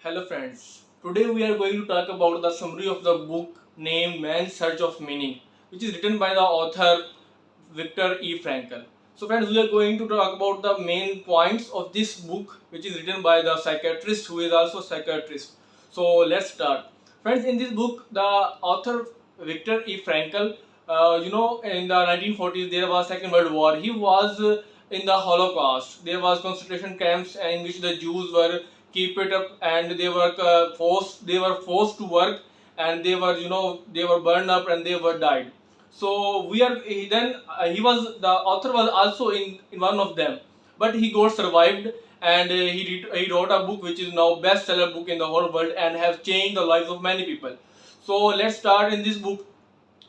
Hello friends, today we are going to talk about the summary of the book named Man's Search of Meaning, which is written by the author Viktor Frankl. So friends, we are going to talk about the main points of this book, which is written by the psychiatrist who is also a psychiatrist. So let's start. Friends, in this book, the author Viktor Frankl, in the 1940s there was Second World War. He was in the Holocaust. There was concentration camps in which the Jews were keep it up, and they were forced to work, and they were burned up, and they were died. So he was the author was also in one of them, but he got survived, and he wrote a book which is now bestseller book in the whole world and has changed the lives of many people. So let's start in this book.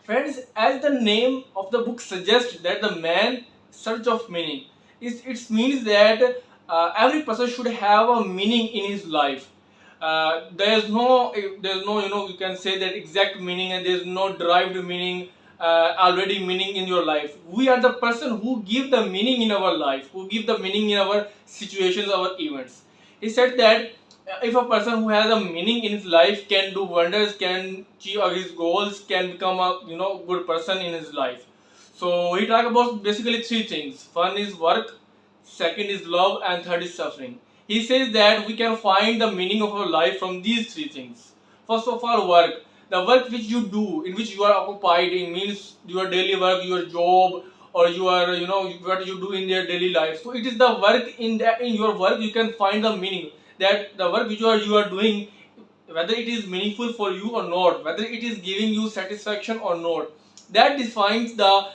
Friends, as the name of the book suggests, that the man search of meaning, it means that every person should have a meaning in his life. There's no you can say that exact meaning, and there's no derived meaning, already meaning in your life. We are the person who give the meaning in our life, who give the meaning in our situations, our events. He said that if a person who has a meaning in his life can do wonders, can achieve his goals, can become a good person in his life. So he talk about basically three things. One is work, second is love, and third is suffering. He says that we can find the meaning of our life from these three things. First of all, work. The work which you do, in which you are occupied in, means your daily work, your job, or what you do in your daily life. So it is the work in your work you can find the meaning, that the work which you are doing, whether it is meaningful for you or not, whether it is giving you satisfaction or not, that defines the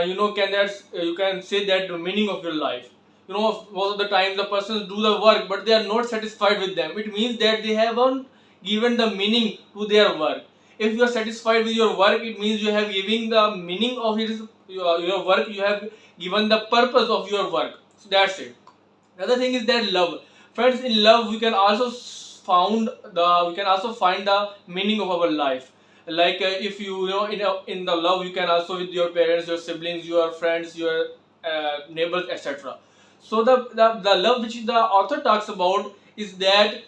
you can say that the meaning of your life. Most of the times the persons do the work, but they are not satisfied with them. It means that they haven't given the meaning to their work. If you are satisfied with your work, it means you have given the meaning of your work, you have given the purpose of your work. So that's it. Another thing is that love. Friends, in love we can also find the meaning of our life. Like if in the love, you can also with your parents, your siblings, your friends, your neighbors, etc. So the love which the author talks about is that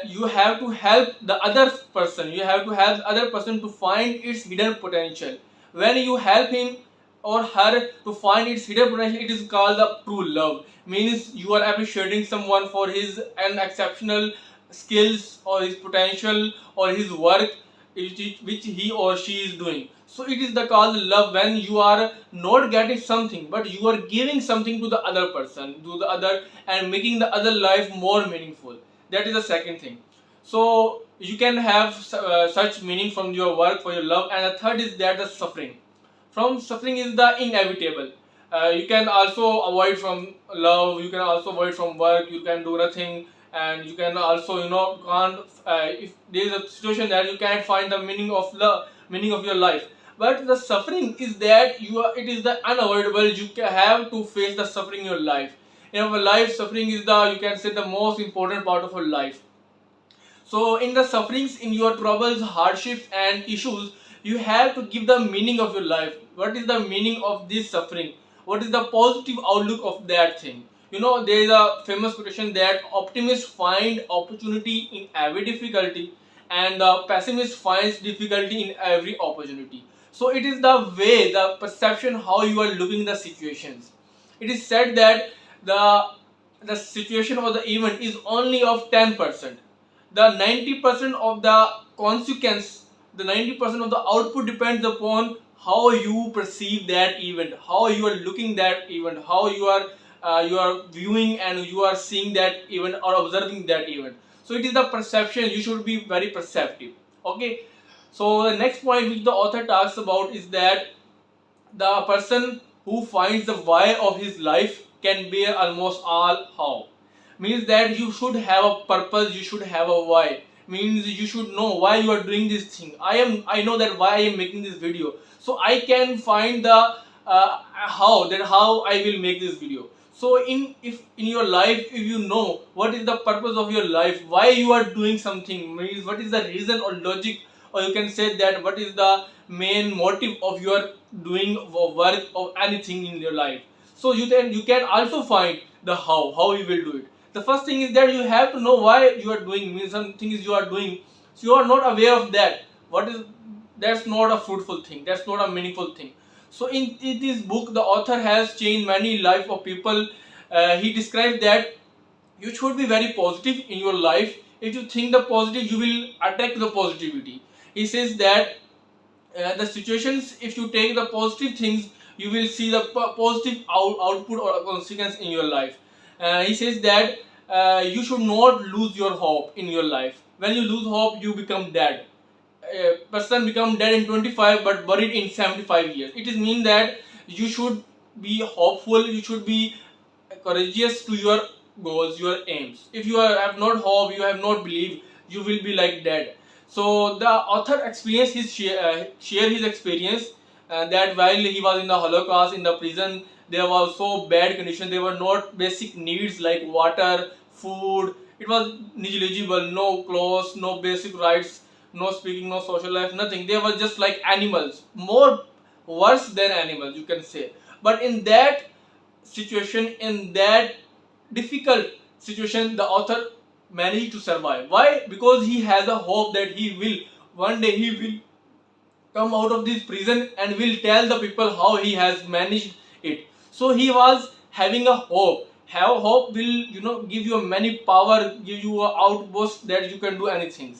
you have to help the other person. You have to help the other person to find its hidden potential. When you help him or her to find its hidden potential, it is called the true love. Means you are appreciating someone for his exceptional skills, or his potential, or his work which he or she is doing. So it is the called love, when you are not getting something, but you are giving something to the other person, to the other, and making the other life more meaningful. That is the second thing. So you can have such meaning from your work, for your love. And the third is that the suffering. From suffering is the inevitable. You can also avoid from love, you can also avoid from work, you can do nothing, and you can also can't if there is a situation that you can't find the meaning of your life. But the suffering is that it is the unavoidable. You have to face the suffering in your life. In our life, suffering is the, you can say, the most important part of our life. So in the sufferings, in your troubles, hardships, and issues, you have to give the meaning of your life. What is the meaning of this suffering? What is the positive outlook of that thing? There is a famous quotation that optimists find opportunity in every difficulty, and the pessimist finds difficulty in every opportunity. So it is the way, the perception, how you are looking the situations. It is said that the situation or the event is only of 10%. The 90% of the consequence, the 90% of the output depends upon how you perceive that event, how you are looking that event, how you are viewing and you are seeing that event or observing that event. So it is the perception. You should be very perceptive. Okay. So the next point which the author talks about is that the person who finds the why of his life can bear almost all how. Means that you should have a purpose, you should have a why. Means you should know why you are doing this thing. I know that why I am making this video, so I can find the how I will make this video. So if in your life, if you know what is the purpose of your life, why you are doing something, means what is the reason or logic, or you can say that what is the main motive of your doing work or anything in your life. So you can also find the how you will do it. The first thing is that you have to know why you are doing, means some things you are doing, so you are not aware of that. What is, that's not a fruitful thing, that's not a meaningful thing. So in this book, the author has changed many life of people. He describes that you should be very positive in your life. If you think the positive, you will attract the positivity. He says that the situations, if you take the positive things, you will see the positive output or consequence in your life. He says that you should not lose your hope in your life. When you lose hope, you become dead. A person become dead in 25 but buried in 75 years. It is mean that you should be hopeful, you should be courageous to your goals, your aims. If you have not hope, you have not belief, you will be like dead. So the author experienced his share his experience, that while he was in the Holocaust, in the prison, there was so bad condition. There were not basic needs like water, food. It was negligible. No clothes, no basic rights, no speaking, no social life, nothing. They were just like animals, more worse than animals, you can say. But in that situation, in that difficult situation, the author managed to survive. Why? Because he has a hope that he will one day he will come out of this prison and will tell the people how he has managed it. So he was having a hope. Have hope will, give you many power, give you a outburst that you can do anything.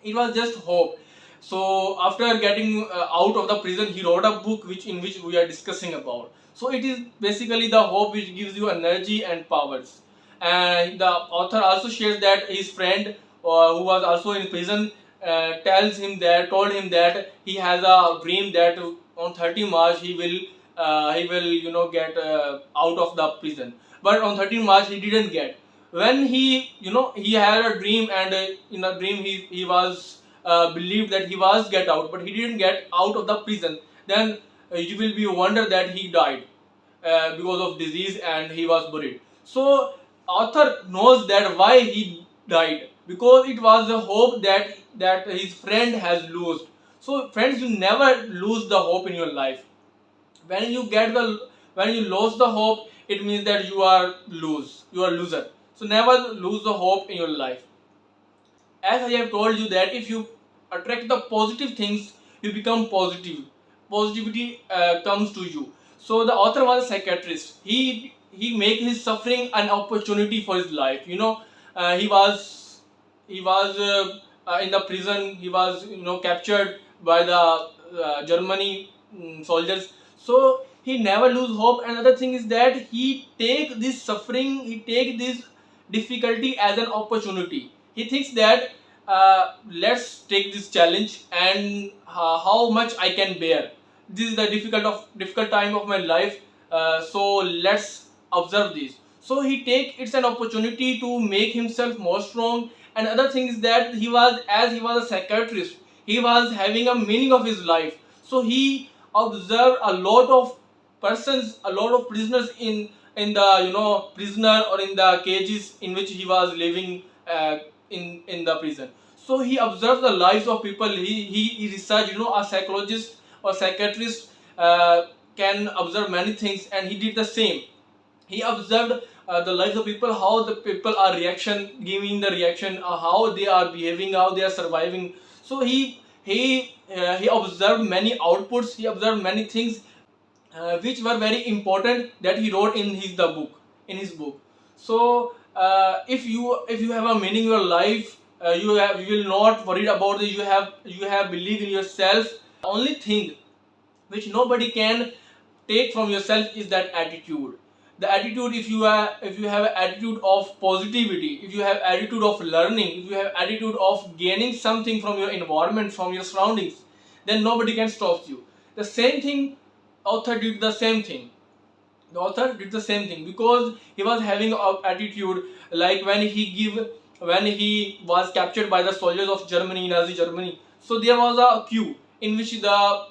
It was just hope. So after getting out of the prison, he wrote a book in which we are discussing about. So it is basically the hope which gives you energy and powers. And the author also shares that his friend, who was also in prison, told him that he has a dream that on 30 March he will get out of the prison. But on 13 March he didn't get. When he had a dream, and in a dream he was believed that he was get out, but he didn't get out of the prison. Then you will be wonder that he died because of disease and he was buried. So author knows that why he died, because it was a hope that his friend has lost. So friends, you never lose the hope in your life. When you get the when you lose the hope, it means that you are loser. So never lose the hope in your life. As I have told you that if you attract the positive things, you become positive. Positivity comes to you. So the author was a psychiatrist. He make his suffering an opportunity for his life. He was in the prison. He was captured by the Germany soldiers. So he never lose hope. Another thing is that he take this suffering, he take this difficulty as an opportunity. He thinks that let's take this challenge, and how much I can bear. This is the difficult time of my life. So let's observe this. So he take it's an opportunity to make himself more strong. And other thing is that he was a psychiatrist, he was having a meaning of his life. So he observed a lot of persons, a lot of prisoners in the prisoner or in the cages in which he was living in the prison. So he observed the lives of people. He researched. A psychologist or psychiatrist can observe many things, and he did the same. He observed the lives of people, how the people are giving the reaction, how they are behaving, how they are surviving. So he observed many outputs, he observed many things which were very important, that he wrote in his book. So if you have a meaning in your life, you will not worried about it. You have belief in yourself. The only thing which nobody can take from yourself is that attitude. The attitude, if you have an attitude of positivity, if you have attitude of learning, if you have attitude of gaining something from your environment, from your surroundings, then nobody can stop you. The same thing, author did the same thing. The author did the same thing because he was having an attitude, like when he was captured by the soldiers of Germany, Nazi Germany. So there was a queue in which the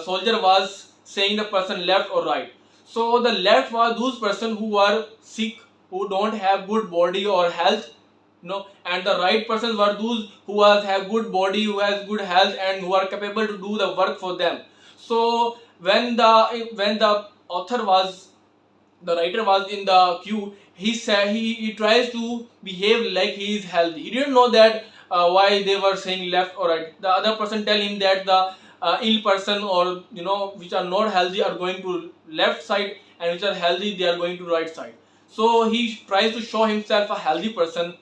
soldier was saying the person left or right. So the left was those person who were sick, who don't have good body or health, and the right persons were those who have good body, who has good health, and who are capable to do the work for them. So when the writer was in the queue, he tries to behave like he is healthy. He didn't know that why they were saying left or right. The other person tell him that the ill person, or which are not healthy, are going to left side, and which are healthy, they are going to right side. So he tries to show himself a healthy person,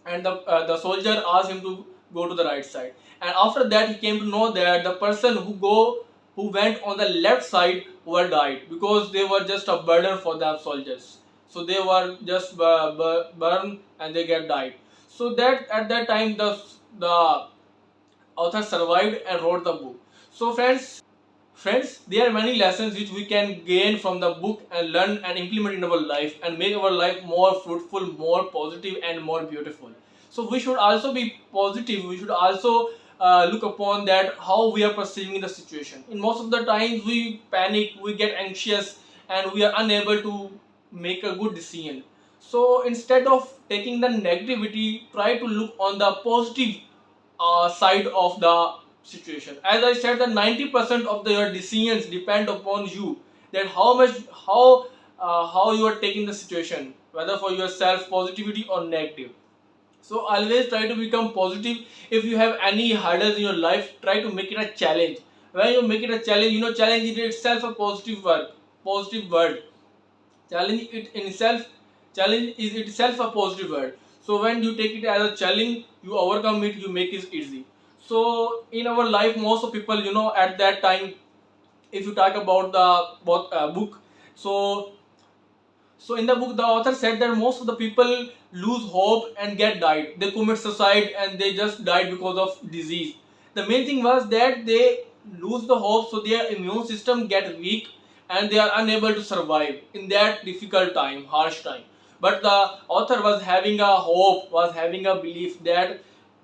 and the soldier asked him to go to the right side. And after that, he came to know that the person who went on the left side were died, because they were just a burden for the soldiers. So they were just burned and they get died. So that at that time, the author survived and wrote the book. So friends, there are many lessons which we can gain from the book and learn and implement in our life, and make our life more fruitful, more positive, and more beautiful. So we should also be positive. We should also look upon that how we are perceiving the situation. In most of the times, we panic, we get anxious, and we are unable to make a good decision. So instead of taking the negativity, try to look on the positive side of the situation. As I said, that 90% of your decisions depend upon you. That how you are taking the situation, whether for yourself positivity or negative. So always try to become positive. If you have any hurdles in your life, try to make it a challenge. When you make it a challenge, challenge is itself a positive word. Challenge it in itself, challenge is itself a positive word. So when you take it as a challenge, you overcome it, you make it easy. So in our life, most of people, at that time, if you talk about the book, so in the book, the author said that most of the people lose hope and get died. They commit suicide and they just died because of disease. The main thing was that they lose the hope, so their immune system get weak and they are unable to survive in that difficult time, harsh time. But the author was having a hope, was having a belief that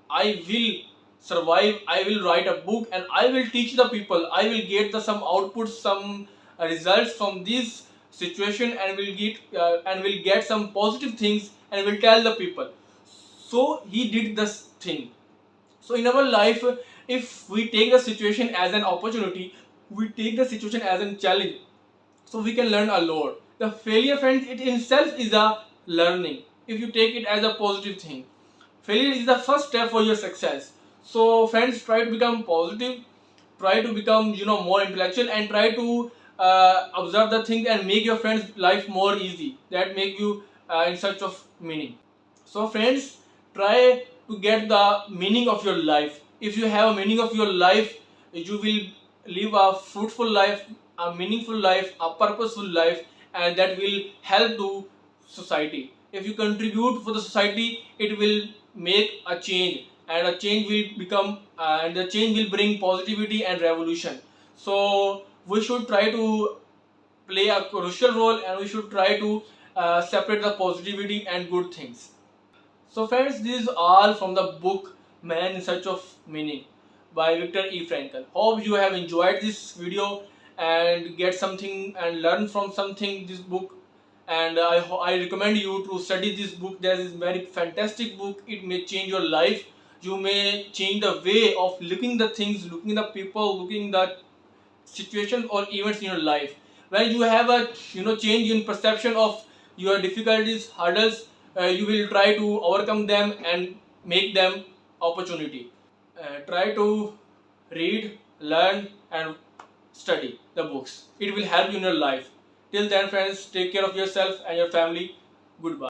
I will survive, I will write a book, and I will teach the people. I will get some outputs, some results from this situation, and will get some positive things and will tell the people. So he did this thing. So in our life, if we take the situation as an opportunity, we take the situation as a challenge, so we can learn a lot. The failure, friends, it itself is a learning. If you take it as a positive thing, failure is the first step for your success. So friends, try to become positive, try to become more intellectual, and try to observe the things and make your friends life more easy, that make you in search of meaning. So friends, try to get the meaning of your life. If you have a meaning of your life, you will live a fruitful life, a meaningful life, a purposeful life, and that will help to society. If you contribute for the society, it will make a change, and a change will become and the change will bring positivity and revolution. So we should try to play a crucial role, and we should try to separate the positivity and good things. So friends, this is all from the book Man in Search of Meaning by Viktor E. Frankl. Hope you have enjoyed this video and get something and learn from something this book. And I recommend you to study this book. This is very fantastic book. It may change your life. You may change the way of looking the things, looking the people, looking the situation or events in your life. When you have a change in perception of your difficulties, hurdles, you will try to overcome them and make them opportunity. Try to read, learn, and study the books. It will help you in your life. Till then, friends, take care of yourself and your family. Goodbye.